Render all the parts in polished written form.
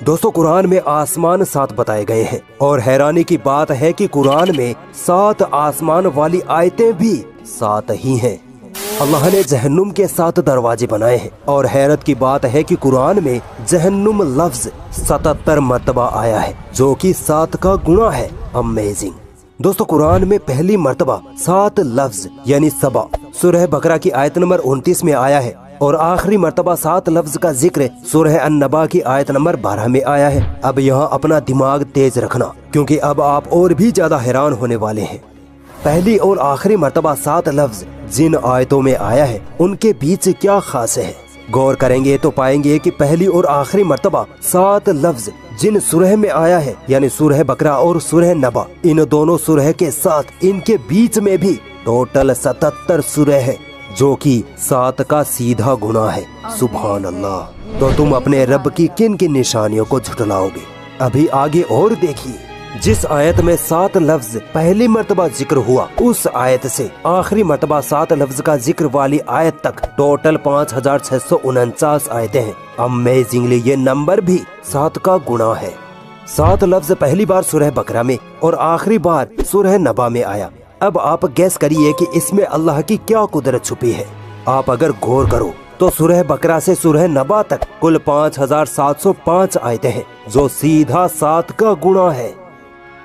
दोस्तों कुरान में आसमान 7 बताए गए हैं और हैरानी की बात है कि कुरान में 7 आसमान वाली आयतें भी 7 ही हैं। अल्लाह ने जहन्नुम के 7 दरवाजे बनाए हैं और हैरत की बात है कि कुरान में जहन्नुम लफ्ज 77 मर्तबा आया है, जो कि 7 का गुणा है। अमेजिंग। दोस्तों कुरान में पहली मर्तबा 7 लफ्ज यानी सबा सूरह बकरा की आयत नंबर 29 में आया है और आखिरी मर्तबा 7 लफ्ज का जिक्र सूरह अन-नबा की आयत नंबर 12 में आया है। अब यहाँ अपना दिमाग तेज रखना, क्योंकि अब आप और भी ज्यादा हैरान होने वाले हैं। पहली और आखिरी मर्तबा 7 लफ्ज जिन आयतों में आया है उनके बीच क्या खास है। गौर करेंगे तो पाएंगे कि पहली और आखिरी मर्तबा 7 लफ्ज जिन सूरह में आया है यानी सूरह बकरा और सूरह नबा, इन दोनों सूरह के साथ इनके बीच में भी टोटल 77 सूरह है, जो कि 7 का सीधा गुना है। सुभान अल्लाह। तो तुम अपने रब की किन किन निशानियों को झुटलाओगे? अभी आगे और देखिए। जिस आयत में 7 लफ्ज पहली मर्तबा जिक्र हुआ, उस आयत से आखिरी मर्तबा 7 लफ्ज का जिक्र वाली आयत तक टोटल 5649 आयतें हैं। अमेजिंगली ये नंबर भी 7 का गुणा है। 7 लफ्ज पहली बार सूरह बकरा में और आखिरी बार सूरह नबा में आया। अब आप गैस करिए कि इसमें अल्लाह की क्या कुदरत छुपी है। आप अगर गौर करो तो सूरह बकरा से सूरह नबा तक कुल 5705 आयतें हैं, जो सीधा 7 का गुणा है।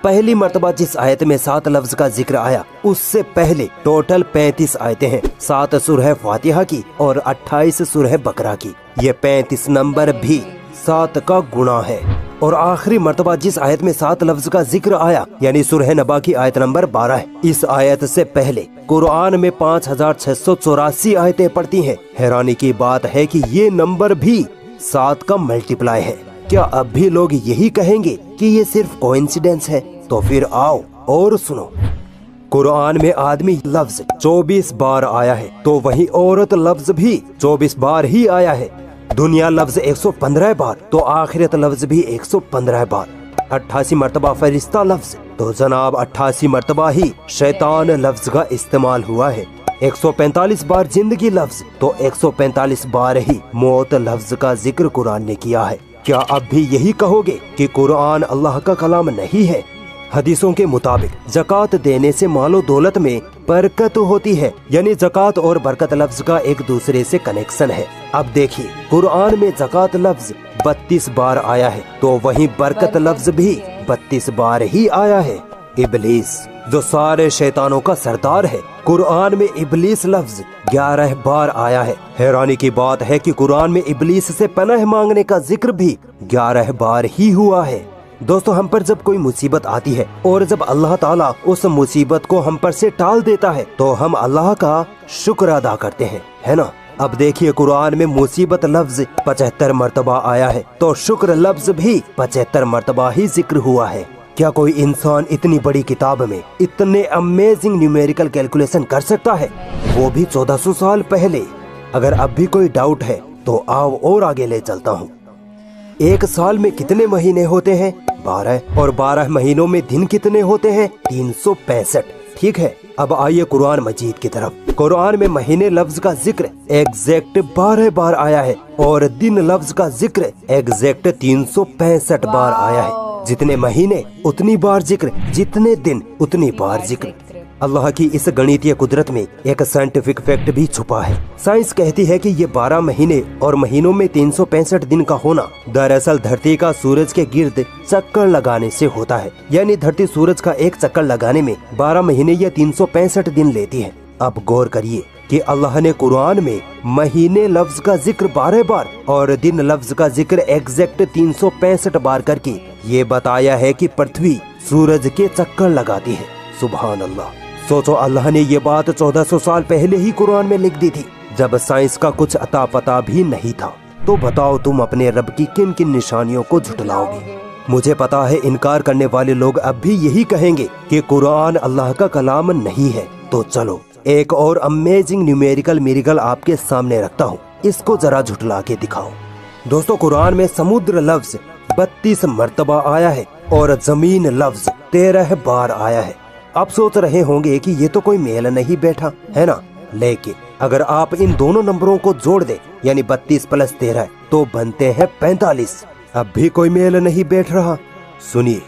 पहली मर्तबा जिस आयत में 7 लफ्ज का जिक्र आया, उससे पहले टोटल 35 आयतें हैं, 7 सूरह फातिहा की और 28 सूरह बकरा की। ये 35 नंबर भी 7 का गुणा है। और आखिरी मर्तबा जिस आयत में 7 लफ्ज का जिक्र आया यानी सूरह नबा की आयत नंबर 12 है, इस आयत से पहले कुरान में 5684 आयतें पढ़ती हैं। हैरानी की बात है कि ये नंबर भी 7 का मल्टीप्लाई है। क्या अब भी लोग यही कहेंगे कि ये सिर्फ कोइंसिडेंस है? तो फिर आओ और सुनो। कुरान में आदमी लफ्ज 24 बार आया है, तो वहीं औरत लफ्ज भी 24 बार ही आया है। दुनिया लफ्ज 115 बार, तो आखिरत लफ्ज भी 115 बार। 88 मर्तबा फरिश्ता लफ्ज, तो जनाब 88 मर्तबा ही शैतान लफ्ज का इस्तेमाल हुआ है। 145 बार जिंदगी लफ्ज, तो 145 बार ही मौत लफ्ज का जिक्र कुरान ने किया है। क्या अब भी यही कहोगे कि कुरान अल्लाह का कलाम नहीं है? हदीसों के मुताबिक ज़कात देने से मालो दौलत में बरकत होती है, यानी ज़कात और बरकत लफ्ज का एक दूसरे से कनेक्शन है। अब देखिए कुरान में ज़कात लफ्ज 32 बार आया है, तो वहीं बरकत लफ्ज भी 32 बार ही आया है। इबलीस जो सारे शैतानों का सरदार है, कुरान में इबलीस लफ्ज 11 बार आया है। हैरानी की बात है कि कुरान में इबलीस से पनाह मांगने का जिक्र भी 11 बार ही हुआ है। दोस्तों हम पर जब कोई मुसीबत आती है और जब अल्लाह ताला उस मुसीबत को हम पर से टाल देता है, तो हम अल्लाह का शुक्र अदा करते हैं, है ना। अब देखिए कुरान में मुसीबत लफ्ज 75 मर्तबा आया है, तो शुक्र लफ्ज भी 75 मर्तबा ही जिक्र हुआ है। क्या कोई इंसान इतनी बड़ी किताब में इतने अमेजिंग न्यूमेरिकल कैलकुलेशन कर सकता है, वो भी 1400 साल पहले? अगर अब भी कोई डाउट है तो आओ और आगे ले चलता हूँ। एक साल में कितने महीने होते हैं? 12। और 12 महीनों में दिन कितने होते हैं? 365। ठीक है, अब आइए कुरान मजीद की तरफ। कुरान में महीने लफ्ज का जिक्र एग्जैक्ट 12 बार आया है और दिन लफ्ज का जिक्र एग्जैक्ट 365 बार आया है। जितने महीने उतनी बार जिक्र, जितने दिन उतनी बार जिक्र। अल्लाह की इस गणितीय कुदरत में एक साइंटिफिक फैक्ट भी छुपा है। साइंस कहती है कि ये 12 महीने और महीनों में 365 दिन का होना दरअसल धरती का सूरज के गिर्द चक्कर लगाने से होता है। यानी धरती सूरज का एक चक्कर लगाने में 12 महीने या 365 दिन लेती है। अब गौर करिए कि अल्लाह ने कुरान में महीने लफ्ज का जिक्र 12 बार और दिन लफ्ज का जिक्र एग्जैक्ट 365 बार करके ये बताया है कि पृथ्वी सूरज के चक्कर लगाती है। सुभान अल्लाह। सोचो अल्लाह ने ये बात 1400 साल पहले ही कुरान में लिख दी थी, जब साइंस का कुछ अता पता भी नहीं था। तो बताओ तुम अपने रब की किन किन निशानियों को झुटलाओगे? मुझे पता है इनकार करने वाले लोग अब भी यही कहेंगे कि कुरान अल्लाह का कलाम नहीं है। तो चलो एक और अमेजिंग न्यूमेरिकल मिरेकल आपके सामने रखता हूँ, इसको जरा झुटला के दिखाओ। दोस्तों कुरान में समुद्र लफ्ज 32 मर्तबा आया है और जमीन लफ्ज 13 बार आया है। आप सोच रहे होंगे कि ये तो कोई मेल नहीं बैठा, है ना। लेकिन अगर आप इन दोनों नंबरों को जोड़ दें यानी 32 + 13 तो बनते हैं 45। अब भी कोई मेल नहीं बैठ रहा। सुनिए,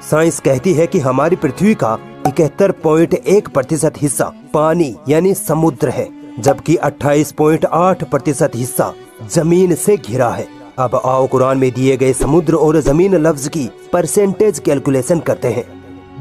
साइंस कहती है कि हमारी पृथ्वी का 71.1% हिस्सा पानी यानी समुद्र है, जबकि 28.8% हिस्सा जमीन से घिरा है। अब आओ कुरान में दिए गए समुद्र और जमीन लफ्ज की परसेंटेज कैलकुलेशन करते हैं।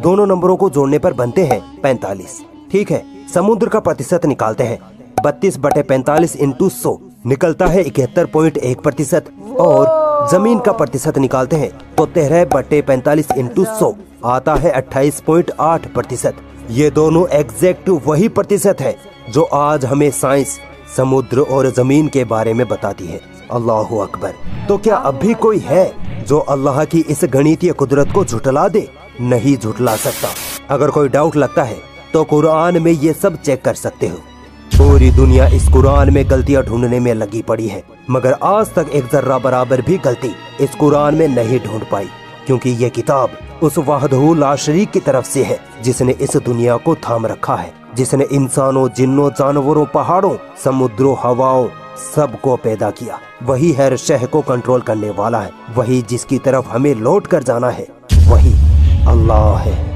दोनों नंबरों को जोड़ने पर बनते हैं 45। ठीक है, समुद्र का प्रतिशत निकालते हैं। 32/45 इंटू 100 निकलता है 71.1%, और जमीन का प्रतिशत निकालते हैं तो 13/45 इंटू 100 आता है 28.8%। ये दोनों एग्जैक्ट वही प्रतिशत है जो आज हमें साइंस समुद्र और जमीन के बारे में बताती है। अल्लाहु अकबर। तो क्या अब भी कोई है जो अल्लाह की इस गणितीय कुदरत को झुटला दे? नहीं झुटला सकता। अगर कोई डाउट लगता है तो कुरान में ये सब चेक कर सकते हो। पूरी दुनिया इस कुरान में गलतियां ढूंढने में लगी पड़ी है, मगर आज तक एक जर्रा बराबर भी गलती इस कुरान में नहीं ढूंढ पाई, क्योंकि ये किताब उस वाहदहू ला शरीक की तरफ से है जिसने इस दुनिया को थाम रखा है, जिसने इंसानों, जिन्नों, जानवरों, पहाड़ों, समुद्रों, हवाओं सबको पैदा किया। वही हर शह को कंट्रोल करने वाला है। वही जिसकी तरफ हमें लौट कर जाना है, वही अल्लाह है।